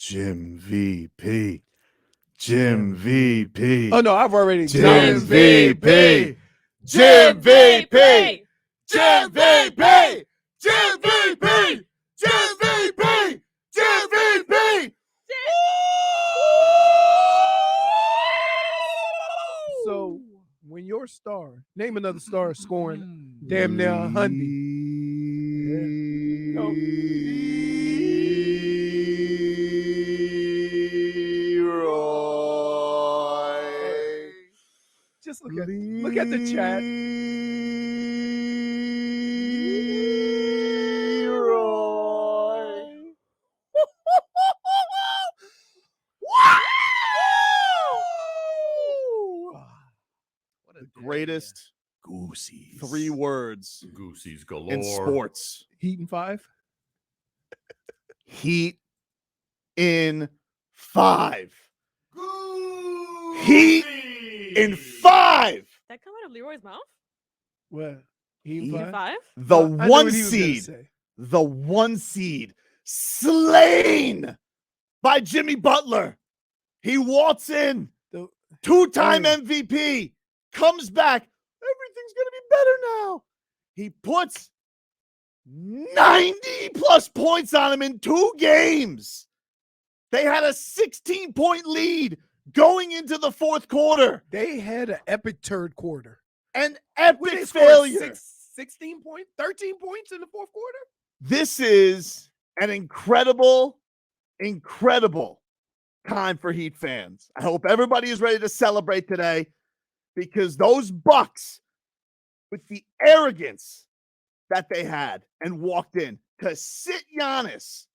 Jim VP. Jim VP. Oh, no, I've already. Jim VP. Jim VP. Jim VP. Jim VP. Jim VP. Jim VP. So when your star, name another star scoring damn near 100. Leroy. Just look at the chat. Leroy. What the greatest Goosies. 3 words Goosies galore. in sports. Heat and 5. Heat in 5. Heat in 5. That come out of Leroy's mouth? What? Heat Heat and 5? 5? The I knew what one he was gonna seed. say. The 1 seed. Slain by Jimmy Butler. He walks in. The- 2-time Hey. MVP. Comes back. Everything's going to be better now. He puts 90 plus points on him in 2 games. They had a 16-point lead going into the 4th quarter. They had an epic third quarter. An What, they epic scored failure. 16 points, 13 points in the 4th quarter? This is an incredible time for Heat fans. I hope everybody is ready to celebrate today because those Bucks, with the arrogance that they had and walked in to sit Giannis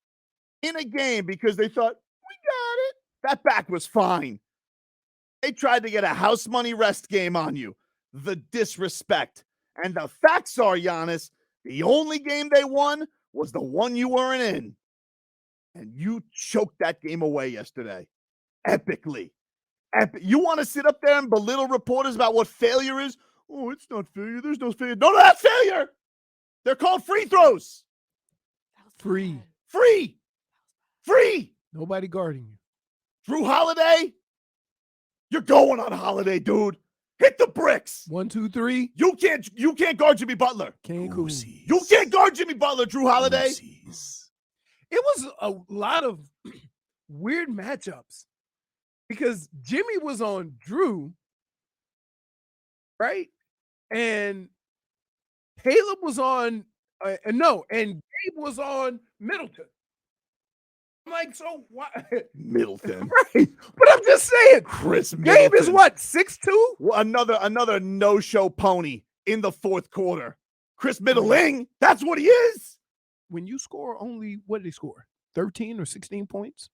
in a game because they thought, we got it. That back was fine. They tried to get a house money rest game on you. The disrespect. And the facts are, Giannis, the only game they won was the one you weren't in. And you choked that game away yesterday. Epically. You want to sit up there and belittle reporters about what failure is? Oh, it's not failure. There's no failure. No, that's failure. They're called free throws. Free. Free. Nobody guarding you. Drew Holiday, you're going on Holiday, dude. Hit the bricks. 1, 2, 3. You can't guard Jimmy Butler. Can't Goosies. You can't guard Jimmy Butler, Drew Holiday. Goosies. It was a lot of weird matchups because Jimmy was on Drew, right? And Caleb was on, and Gabe was on Middleton. I'm like, so why? Middleton. Right. But I'm just saying, Chris Gabe Middleton. is what, 6'2"? Well, another no-show pony in the 4th quarter. Chris Middling, that's what he is. When you score only, what did he score? 13 or 16 points?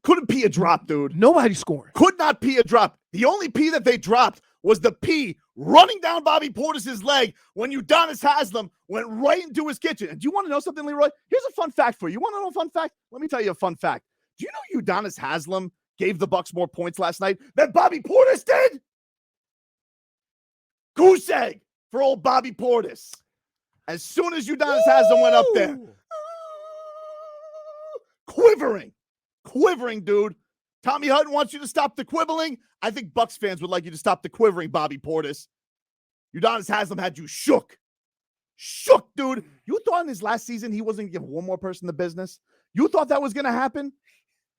Couldn't pee a drop, dude. Nobody scoring. Could not pee a drop. The only pee that they dropped was the pee running down Bobby Portis's leg when Udonis Haslem went right into his kitchen. And do you want to know something, Leroy? Here's a fun fact for you. You want to know a fun fact? Let me tell you a fun fact. Do you know Udonis Haslem gave the Bucks more points last night than Bobby Portis did? Goose egg for old Bobby Portis. As soon as Udonis Haslem went up there, quivering, dude. Tommy Hutton wants you to stop the quibbling. I think Bucks fans would like you to stop the quivering, Bobby Portis. Udonis Haslem had you shook. Shook, dude. You thought in his last season he wasn't going to give one more person the business? You thought that was going to happen?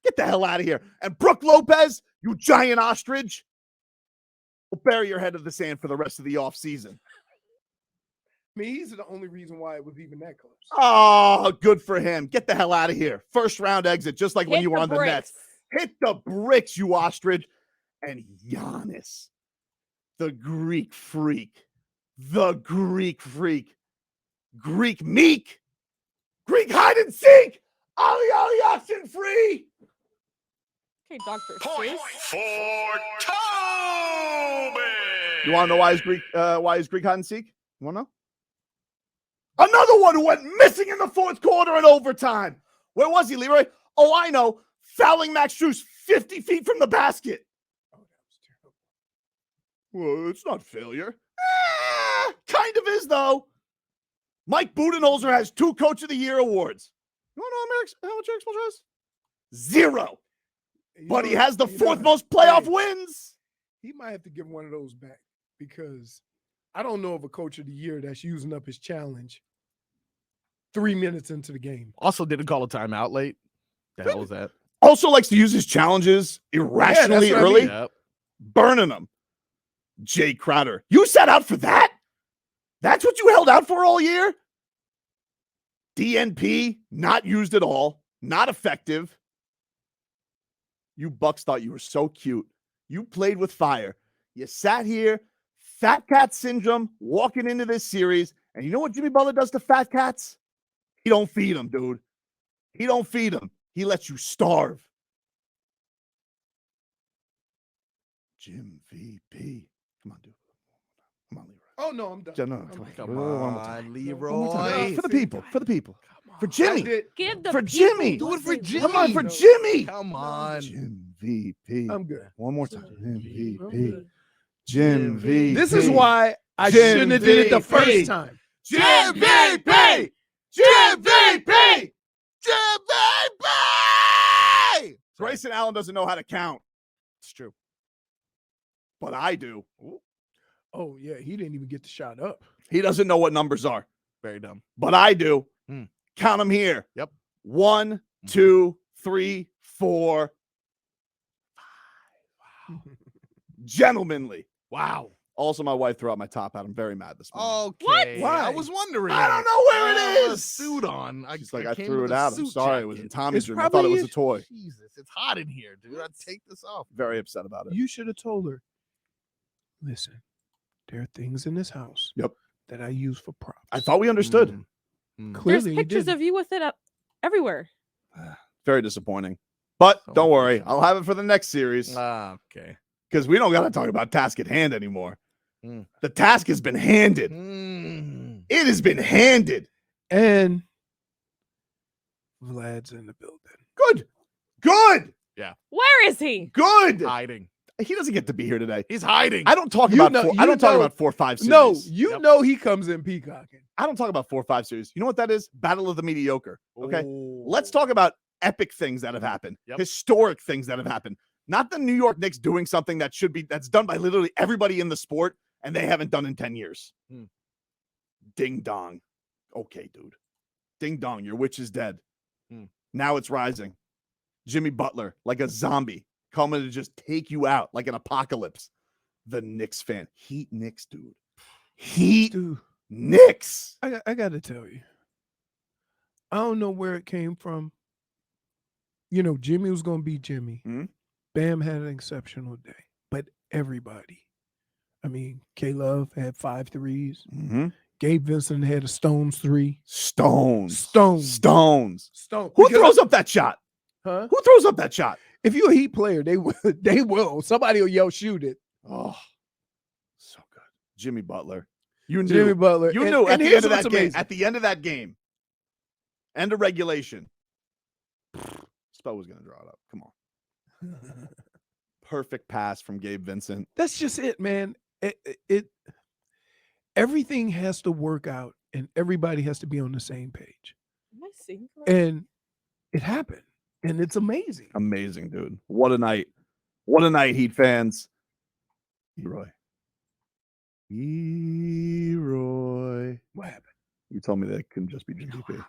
Get the hell out of here. And Brooke Lopez, you giant ostrich, will bury your head in the sand for the rest of the offseason. I mean, he's the only reason why it was even that close. Oh, good for him. Get the hell out of here. First round exit, just like when Hit you were the on the bricks. Nets. Hit the bricks, you ostrich. And Giannis, the Greek freak, Greek meek, Greek hide and seek, Ollie option free. Okay, Dr. Point Seuss. for Tobin. You want to know why is Greek hide and seek? You want to know? Another one who went missing in the 4th quarter and overtime. Where was he, Leroy? Oh, I know. Fouling Max Strus 50 feet from the basket. Oh, that was terrible. Well, it's not failure. Kind of is, though. Mike Budenholzer has 2 Coach of the Year awards. You want to know how much Eric Spoelstra has? 0. You But he know- has the you know, 4th most playoff hey, wins. He might have to give one of those back because I don't know of a coach of the year that's using up his challenge 3 minutes into the game. Also didn't call a timeout late. The hell was that? Also likes to use his challenges irrationally what I early, mean. Yep. burning them. Jay Crowder, you sat out for that? That's what you held out for all year? DNP, not used at all, not effective. You Bucks thought you were so cute. You played with fire. You sat here, fat cat syndrome, walking into this series. And you know what Jimmy Butler does to fat cats? He don't feed them, dude. He don't feed them. He lets you starve. Jim VP. Come on, dude. Come on, Leroy. Oh no, I'm done. No, I'm come on. done. Come One more time. on, One Leroy. more time. For the people. For the people. Come For on. Jimmy. I did- Give the For people Jimmy. Do it what for they Jimmy. Come on, want. for No. Jimmy. Come on. Jim VP. I'm good. One more time. Jim I'm VP. good. Jim VP. This is why I Jim shouldn't have did it the VP. first time. Jim VP. Jim VP. Jim VP. Grayson Allen doesn't know how to count, It's true. but I do. Oh yeah, he didn't even get the shot up. He doesn't know what numbers are, Very dumb. but I do. Hmm. Count them here. Yep. 1, 2, 3, 4. Gentlemanly. Wow. Also, my wife threw out my top hat. I'm very mad this morning. Okay. Why? I was wondering. I don't know where I it have a is. Suit on. She's like, I came threw with it a out. I'm suit sorry. It was in jacket. Tommy's It's room. I thought it was a probably- toy. Jesus, it's hot in here, dude. I'd take this off. Very upset about it. You should have told her. Listen, there are things in this house. Yep. That I use for props. I thought we understood. Mm. Mm. There's Clearly you pictures didn't. of you with it up everywhere. Very disappointing. But So don't worry. unfortunate. I'll have it for the next series Okay. because we don't got to talk about task at hand anymore. Mm. The task has been handed. Mm. It has been handed. And Vlad's in the building. Good. Good. Where is he? Good. Hiding. He doesn't get to be here today. He's hiding. I don't talk You about know- four, you I don't talk know- about 4 or 5 series. No, you Yep. know he comes in peacocking. I don't talk about 4 or 5 series. You know what that is? Battle of the mediocre. Okay. Oh. Let's talk about epic things that have happened, Yep. historic things that have happened. Not the New York Knicks doing something that's done by literally everybody in the sport and they haven't done in 10 years. Hmm. Ding dong. Okay, dude. Ding dong. Your witch is dead. Hmm. Now it's rising. Jimmy Butler, like a zombie, coming to just take you out like an apocalypse. The Knicks fan. Heat Knicks, dude. Heat Dude, Knicks. I got to tell you, I don't know where it came from. You know, Jimmy was going to be Jimmy. Mhm. Bam had an exceptional day, but everybody. I mean, K-Love had 5 threes. Mm-hmm. Gabe Vincent had a Stones 3. Stones. Stones. Stones. Stone. Who Because- throws up that shot? Huh? Who throws up that shot? If you're a Heat player, they will. They will. Somebody will yell, "Shoot it!" Oh, so good. Jimmy Butler. You knew. Jimmy Butler. You And- knew at and the here's end of what's that game. amazing. At the end of that game. End of regulation. Spo was going to draw it up. Come on. Perfect pass from Gabe Vincent. That's just it, man. It everything has to work out, and everybody has to be on the same page. Am I seeing correctly? And it happened, and it's amazing. Amazing, dude. What a night. What a night, Heat fans. Leroy. Leroy. What happened? You told me that it couldn't just be Jim VP.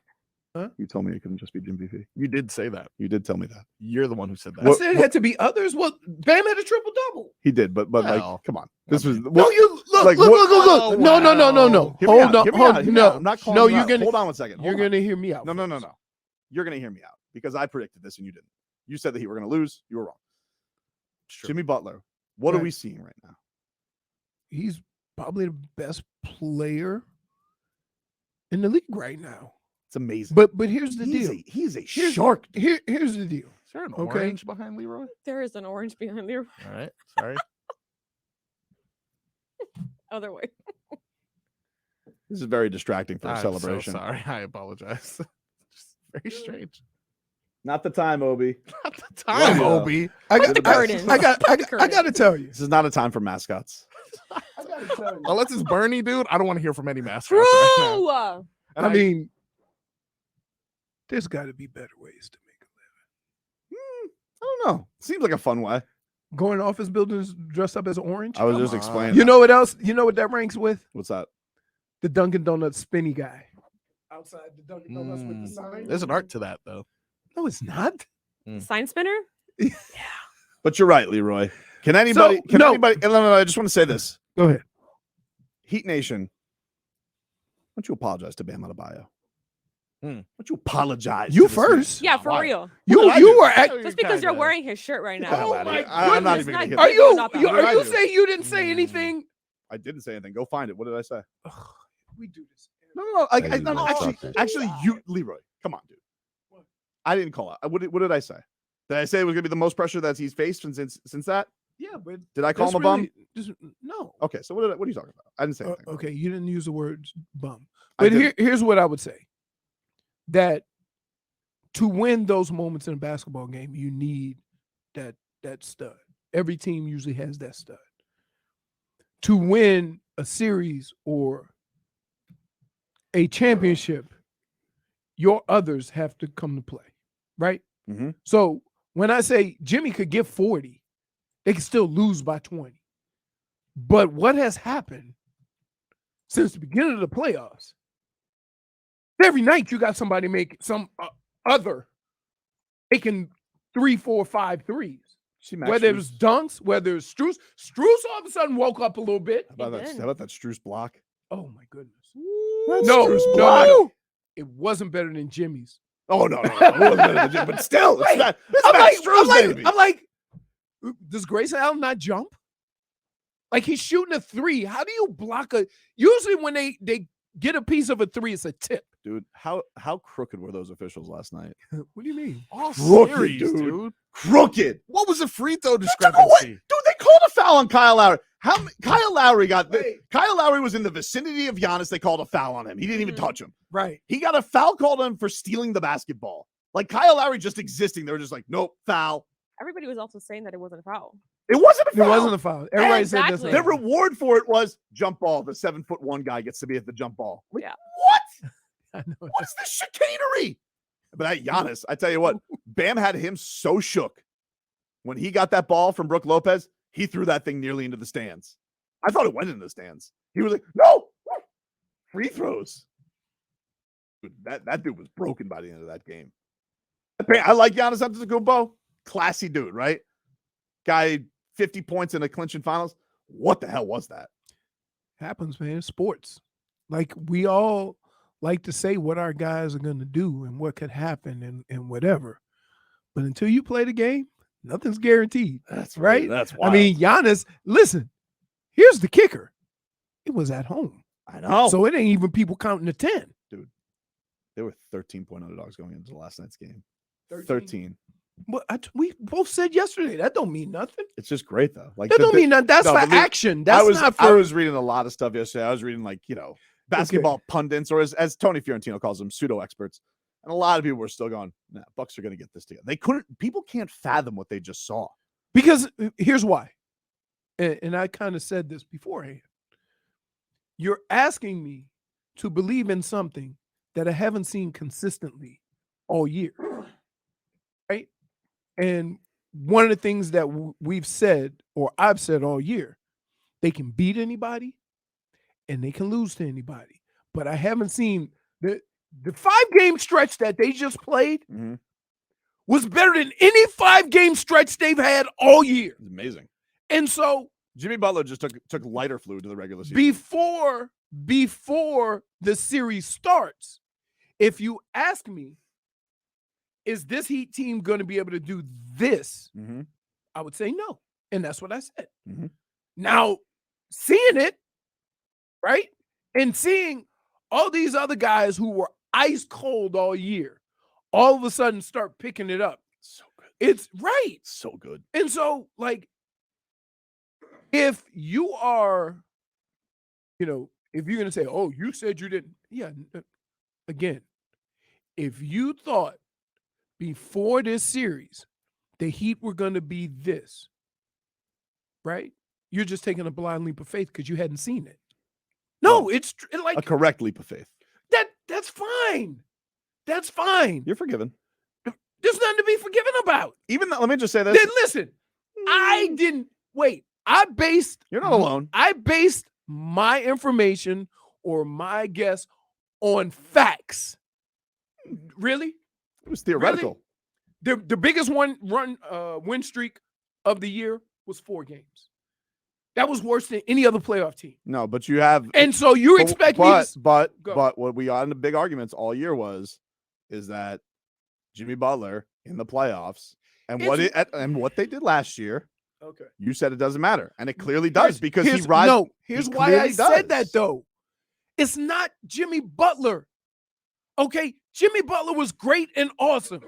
Huh? You told me it couldn't just be Jim VP. You did say that. You did tell me that. You're the one who said that. I said it had to be others. Well, Bam had a triple double. He did, but Well, like, come on. This I was mean- No, you look, like, look, what- look, look, Oh, look. No, no, no, no, no. wow. Hear me Hold out, on, hear me hold out, hear me out. I'm not calling no, you you're out. gonna, Hold on one second. you're Hold on. gonna hear me out. No, no, no, first. no. You're gonna hear me out because I predicted this and you didn't. You said that he were gonna lose. You were wrong. It's true. Jimmy Butler. What are Right. we seeing right now? He's probably the best player in the league right now. It's amazing. But here's the he's deal. he's a Here's- shark. Here's the deal. Is there an Okay. orange behind Leroy? There is an orange behind Leroy. All right. Sorry. Other way. This is very distracting for a I'm celebration. So sorry. I apologize. Just very strange. Not the time, Obi. Not the time, Yeah. Obi. I Put got, the curtains. I got Curtain. to tell you. This is not a time for mascots. I got to tell you. Unless it's Bernie, dude, I don't want to hear from any mascots right now. True. And I mean, there's got to be better ways to make a Seems like a fun way. Going to office buildings dressed up as orange. I was Come just on. explaining. You that. know what else? You know what that ranks with? What's that? The Dunkin' Donuts spinny guy. Outside the Dunkin' Donuts with the Mm. sign. There's an art to that, though. No, it's not. Sign spinner? But you're right, Leroy. Can anybody? So, can no. anybody? No, I just want to say this. Go ahead. Heat Nation. Why don't you apologize to Bam Adebayo? Hmm. Why don't you apologize? You to this man? first. Yeah, for Why? real. What You did I you do? were at. Just because you're Kinda. wearing his shirt right Get the now. hell Oh outta my here. I'm not goodness, even not gonna get good. Are that. you Not that What did I are you do? saying you didn't say anything? I didn't say anything. Go find it. What did I say? Ugh, we do this. No. Hey, you No, don't actually, talk that. actually, you, Leroy. Come on, dude. I didn't call out. What did I say? Did I say it was gonna be the most pressure that he's faced since that? Yeah, but Did I call him that's a bum? really- just- no. Okay, so what are you talking about? I didn't say anything. Okay, you didn't use the word bum. I But didn't. here's what I would say. That to win those moments in a basketball game, you need that stud. Every team usually has that stud. To win a series or a championship, your others have to come to play, right? Mhm. So when I say Jimmy could get 40, they can still lose by 20. But what has happened since the beginning of the playoffs, every night you got somebody make some other making 3, 4, 5 threes. See Max Whether it Strus? was dunks, whether it's Strus. Strus all of a sudden woke up a little bit. How about He that? did. How about that Strus block? Oh my goodness. That's No, Strus no, block. no. It wasn't better than Jimmy's. Oh no, it wasn't better than Jim, but still, it's Wait, not. It's I'm Max like, Strus, baby. I'm like, does Grayson Allen not jump? Like he's shooting a 3. How do you block a? Usually when they get a piece of a 3, it's a tip. Dude, how crooked were those officials last night? What do you mean? All Crooked, series, dude. dude. Crooked. What was the free throw Took away- discrepancy? Dude, they called a foul on Kyle Lowry. Kyle Lowry Wait. Kyle Lowry was in the vicinity of Giannis. They called a foul on him. He didn't even Mhm. touch him. Right. He got a foul called on him for stealing the basketball. Like Kyle Lowry just existing. They were just like, nope, foul. Everybody was also saying that it wasn't a foul. It wasn't a It foul. wasn't a foul. Everybody Exactly. said The this. reward for it was jump ball. The 7'1" guy gets to be at the jump ball. Like, Yeah. what? I know. What's this chicanery? But that Giannis, I tell you what, Bam had him so shook when he got that ball from Brook Lopez. He threw that thing nearly into the stands. I thought it went into the stands. He was like, no, free throws. Dude, that dude was broken by the end of that game. I like Giannis Antetokounmpo. Classy dude, right? Guy, 50 points in a clinching finals. What the hell was that? Happens, man. Sports. Like we all like to say what our guys are going to do and what could happen and whatever. But until you play the game, nothing's guaranteed. That's right. That's I wild. mean, Giannis, listen, here's the kicker. It was at home. I know. So it ain't even people counting to 10. They were 13-point underdogs going into last night's game. 13. 13. But we both said yesterday that don't mean nothing. It's just great though. Like That don't mean nothing. That's no, for but me- action. That's not I for. was reading a lot of stuff yesterday. I was reading basketball pundits, or as Tony Fiorentino calls them, pseudo experts. And a lot of people were still going, nah, Bucks are going to get this together. People can't fathom what they just saw. Because here's why. And I kind of said this beforehand. You're asking me to believe in something that I haven't seen consistently all year. Right? And one of the things that we've said, or I've said all year, they can beat anybody and they can lose to anybody. But I haven't seen the 5-game stretch that they just played Mhm. was better than any 5-game stretch they've had all year. It's amazing. And so Jimmy Butler just took lighter fluid to the regular season. before the series starts, if you ask me, is this Heat team going to be able to do this? Mhm. I would say no. And that's what I said. Mhm. Now, seeing it, right? And seeing all these other guys who were ice cold all year, all of a sudden start picking it up. So good. It's right. So good. And so, like, if you are, if you're going to say, oh, you said you didn't. Yeah. Again, if you thought before this series the Heat were going to be this, right? You're just taking a blind leap of faith because you hadn't seen it. No, Well, it's like A correct leap of faith. that's fine. That's fine. You're forgiven. There's nothing to be forgiven about. Let me just say this. Then listen, I didn't wait. You're not alone. I based my information or my guess on facts. Really? It was theoretical. The biggest win streak of the year was 4 games. That was worse than any other playoff team. No, but you have, And so you expect me to but Go. what we got in the big arguments all year is that Jimmy Butler in the playoffs and what they did last year. Okay. You said it doesn't matter, and it clearly does because he rises. No, here's he why I clearly said that does. though. It's not Jimmy Butler. Okay, Jimmy Butler was great and awesome.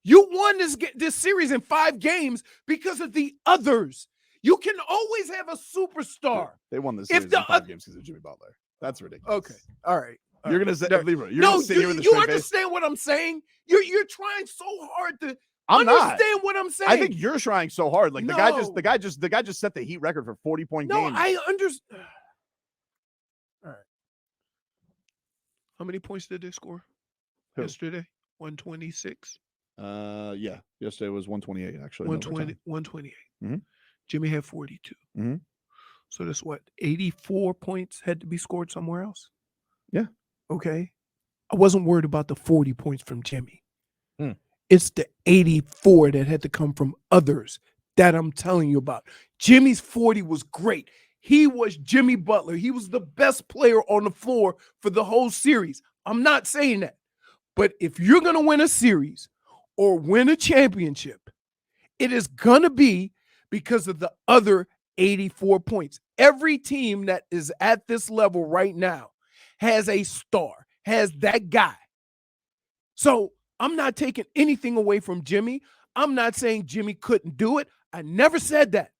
You won this series in 5 games because of the others. You can always have a superstar. They won this If series the in 5 games because of Jimmy Butler. That's ridiculous. Okay, all right. You're gonna say Leroy. You're No, gonna sit here with a you straight face. understand what I'm saying? You're trying so hard to I'm not. understand what I'm saying. I think you're trying so hard. Like No. the guy just set the Heat record for 40-point no, games. I understand. All right. How many points did they score Who? yesterday? 126. Yeah. Yesterday was 128 actually. 120, 128. Mhm. Jimmy had 42. Mhm. So that's what, 84 points had to be scored somewhere else? Yeah. Okay. I wasn't worried about the 40 points from Jimmy. Hmm. It's the 84 that had to come from others that I'm telling you about. Jimmy's 40 was great. He was Jimmy Butler. He was the best player on the floor for the whole series. I'm not saying that. But if you're going to win a series or win a championship, it is going to be because of the other 84 points. Every team that is at this level right now has a star, has that guy. So I'm not taking anything away from Jimmy. I'm not saying Jimmy couldn't do it. I never said that.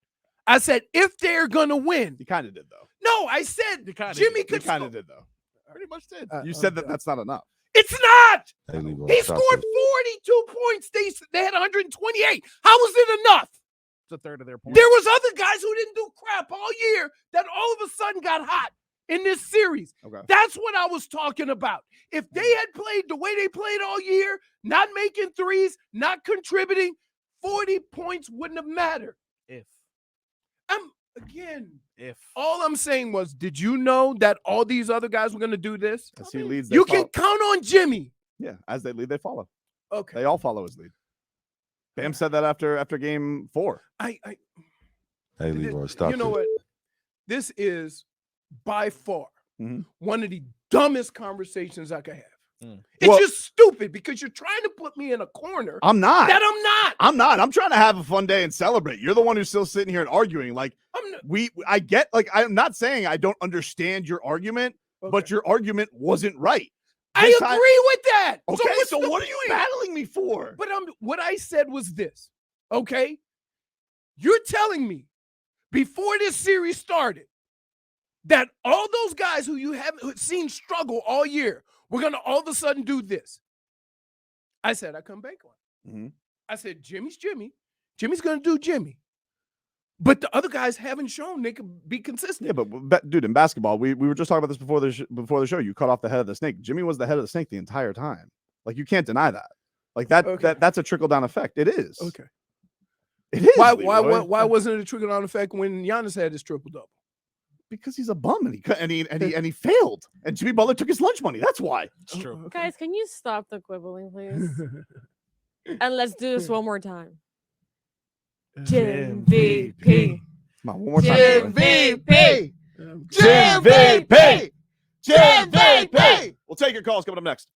I said if they're going to win. You kind of did though. No, I said Jimmy could You kind of score. did though. Pretty much did. You said that that's not enough. It's not. Hey, Leroy, He stop scored this. 42 points. They had 128. How was it enough? It's a third of their points. There was other guys who didn't do crap all year that all of a sudden got hot in this series. Okay. That's what I was talking about. If they had played the way they played all year, not making threes, not contributing, 40 points wouldn't have mattered. If All I'm saying was, did you know that all these other guys were going to do this? As he leads, they You follow. can count on Jimmy. Yeah, as they lead, they follow. Okay. They all follow his lead. Bam said that after game 4. I Hey, Leroy, stop you know this. what? This is by far Mhm. one of the dumbest conversations I could have. Mm. It's Well- just stupid because you're trying to put me in a corner I'm not. that I'm not. I'm not. I'm trying to have a fun day and celebrate. You're the one who's still sitting here and arguing. Like I'm not. I get. Like I'm not saying I don't understand your argument, but Okay. your argument wasn't right. I This agree time- with that. Okay, what's so the what are you point? battling me for? But what I said was this, okay? You're telling me before this series started that all those guys who you haven't seen struggle all year, we're going to all of a sudden do this. I said, I come bank on it. Mhm. I said, Jimmy's Jimmy. Jimmy's going to do Jimmy. But the other guys haven't shown they can be consistent. Yeah, but dude, in basketball, we were just talking about this before the show. You cut off the head of the snake. Jimmy was the head of the snake the entire time. Like you can't deny that. Like Okay. that's a trickle down effect. It is. Okay. It is. Why Leroy. wasn't it a trickle down effect when Giannis had his triple double? Because he's a bum and he failed. And Jimmy Butler took his lunch money. That's why. it's true. Okay. Guys, can you stop the quibbling, please? And let's do this one more time. Jim VP. Come on, one more time. Leroy. MVP. Jim VP. Jim VP. We'll take your calls coming up next.